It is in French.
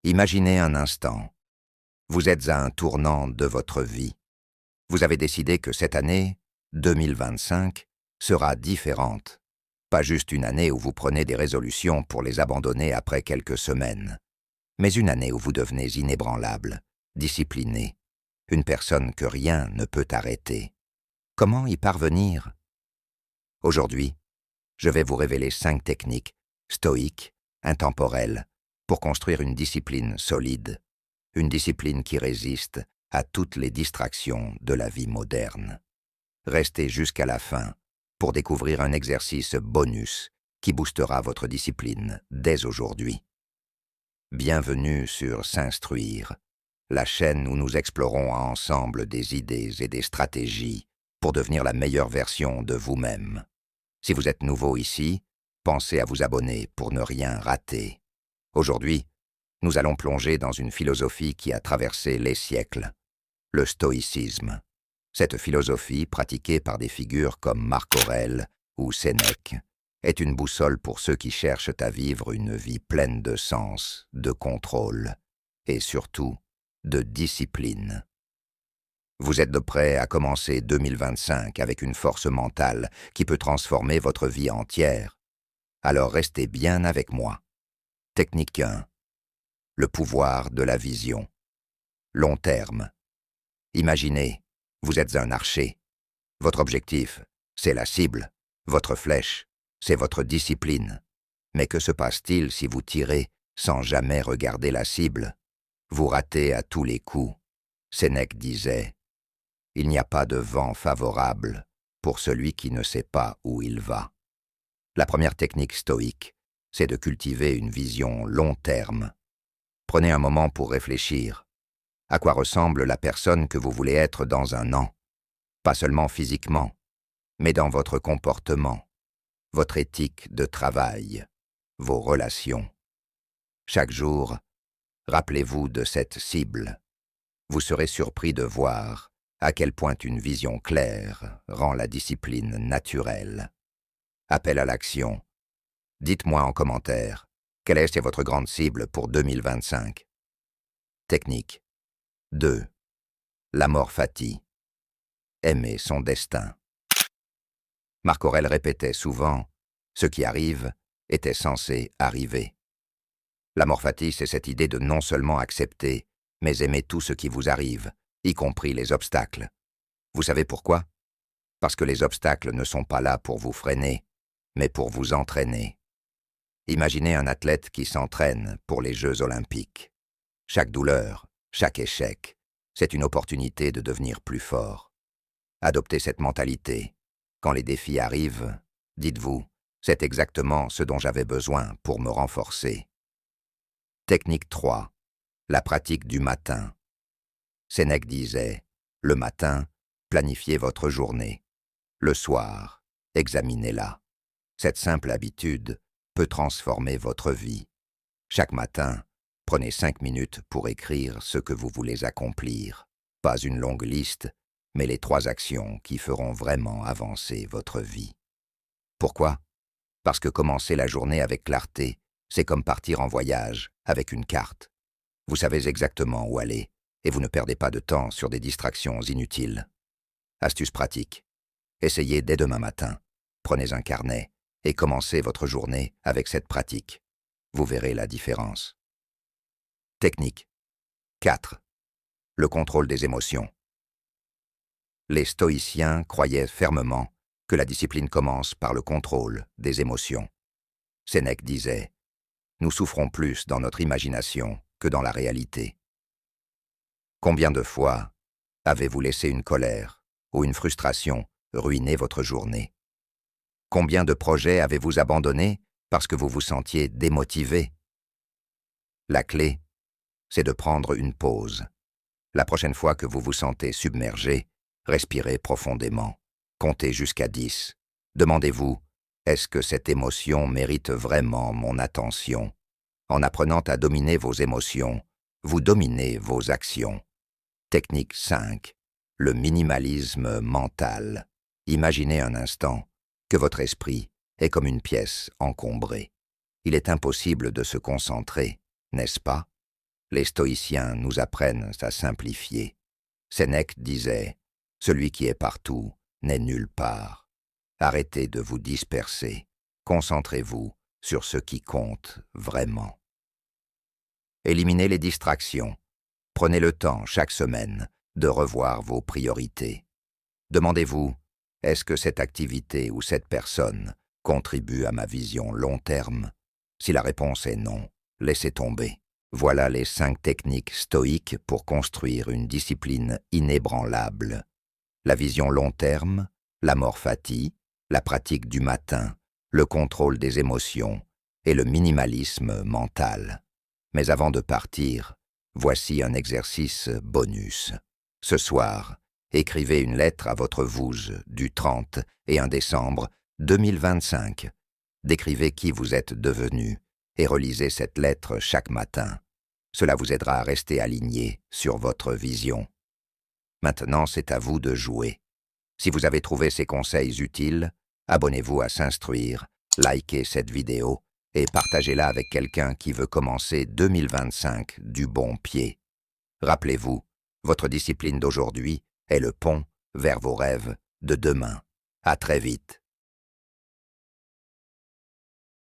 Imaginez un instant. Vous êtes à un tournant de votre vie. Vous avez décidé que cette année, 2025, sera différente. Pas juste une année où vous prenez des résolutions pour les abandonner après quelques semaines, mais une année où vous devenez inébranlable, discipliné, une personne que rien ne peut arrêter. Comment y parvenir? Aujourd'hui, je vais vous révéler 5 techniques stoïques, intemporelles, pour construire une discipline solide, une discipline qui résiste à toutes les distractions de la vie moderne. Restez jusqu'à la fin pour découvrir un exercice bonus qui boostera votre discipline dès aujourd'hui. Bienvenue sur S'instruire, la chaîne où nous explorons ensemble des idées et des stratégies pour devenir la meilleure version de vous-même. Si vous êtes nouveau ici, pensez à vous abonner pour ne rien rater. Aujourd'hui, nous allons plonger dans une philosophie qui a traversé les siècles, le stoïcisme. Cette philosophie, pratiquée par des figures comme Marc Aurèle ou Sénèque, est une boussole pour ceux qui cherchent à vivre une vie pleine de sens, de contrôle et surtout de discipline. Vous êtes de prêt à commencer 2025 avec une force mentale qui peut transformer votre vie entière. Alors restez bien avec moi. Technique 1. Le pouvoir de la vision. Long terme. Imaginez, vous êtes un archer. Votre objectif, c'est la cible. Votre flèche, c'est votre discipline. Mais que se passe-t-il si vous tirez sans jamais regarder la cible? Vous ratez à tous les coups. Sénèque disait « Il n'y a pas de vent favorable pour celui qui ne sait pas où il va ». La première technique stoïque, c'est de cultiver une vision long terme. Prenez un moment pour réfléchir. À quoi ressemble la personne que vous voulez être dans un an? Pas seulement physiquement, mais dans votre comportement, votre éthique de travail, vos relations. Chaque jour, rappelez-vous de cette cible. Vous serez surpris de voir à quel point une vision claire rend la discipline naturelle. Appel à l'action. Dites-moi en commentaire, quelle est votre grande cible pour 2025? Technique 2. L'amor fati. Aimer son destin. Marc Aurèle répétait souvent « Ce qui arrive était censé arriver ». L'amor fati, c'est cette idée de non seulement accepter, mais aimer tout ce qui vous arrive, y compris les obstacles. Vous savez pourquoi? Parce que les obstacles ne sont pas là pour vous freiner, mais pour vous entraîner. Imaginez un athlète qui s'entraîne pour les Jeux olympiques. Chaque douleur, chaque échec, c'est une opportunité de devenir plus fort. Adoptez cette mentalité. Quand les défis arrivent, dites-vous, c'est exactement ce dont j'avais besoin pour me renforcer. Technique 3. La pratique du matin. Sénèque disait, le matin, planifiez votre journée. Le soir, examinez-la. Cette simple habitude peut transformer votre vie. Chaque matin, prenez 5 minutes pour écrire ce que vous voulez accomplir. Pas une longue liste, mais les 3 actions qui feront vraiment avancer votre vie. Pourquoi? Parce que commencer la journée avec clarté, c'est comme partir en voyage avec une carte. Vous savez exactement où aller, et vous ne perdez pas de temps sur des distractions inutiles. Astuce pratique. Essayez dès demain matin. Prenez un carnet et commencez votre journée avec cette pratique. Vous verrez la différence. Technique 4. Le contrôle des émotions. Les stoïciens croyaient fermement que la discipline commence par le contrôle des émotions. Sénèque disait « Nous souffrons plus dans notre imagination que dans la réalité ». Combien de fois avez-vous laissé une colère ou une frustration ruiner votre journée? Combien de projets avez-vous abandonnés parce que vous vous sentiez démotivé? La clé, c'est de prendre une pause. La prochaine fois que vous vous sentez submergé, respirez profondément. Comptez jusqu'à 10. Demandez-vous, est-ce que cette émotion mérite vraiment mon attention? En apprenant à dominer vos émotions, vous dominez vos actions. Technique 5. Le minimalisme mental. Imaginez un instant que votre esprit est comme une pièce encombrée. Il est impossible de se concentrer, n'est-ce pas? Les stoïciens nous apprennent à simplifier. Sénèque disait « Celui qui est partout n'est nulle part ». Arrêtez de vous disperser. Concentrez-vous sur ce qui compte vraiment. Éliminez les distractions. Prenez le temps, chaque semaine, de revoir vos priorités. Demandez-vous, est-ce que cette activité ou cette personne contribue à ma vision long terme? Si la réponse est non, laissez tomber. Voilà les 5 techniques stoïques pour construire une discipline inébranlable. La vision long terme, l'amor fati, la pratique du matin, le contrôle des émotions et le minimalisme mental. Mais avant de partir, voici un exercice bonus. Ce soir, écrivez une lettre à votre Vouge du 30 et 1 décembre 2025. Décrivez qui vous êtes devenu et relisez cette lettre chaque matin. Cela vous aidera à rester aligné sur votre vision. Maintenant, c'est à vous de jouer. Si vous avez trouvé ces conseils utiles, abonnez-vous à S'instruire, likez cette vidéo et partagez-la avec quelqu'un qui veut commencer 2025 du bon pied. Rappelez-vous, votre discipline d'aujourd'hui est le pont vers vos rêves de demain. À très vite.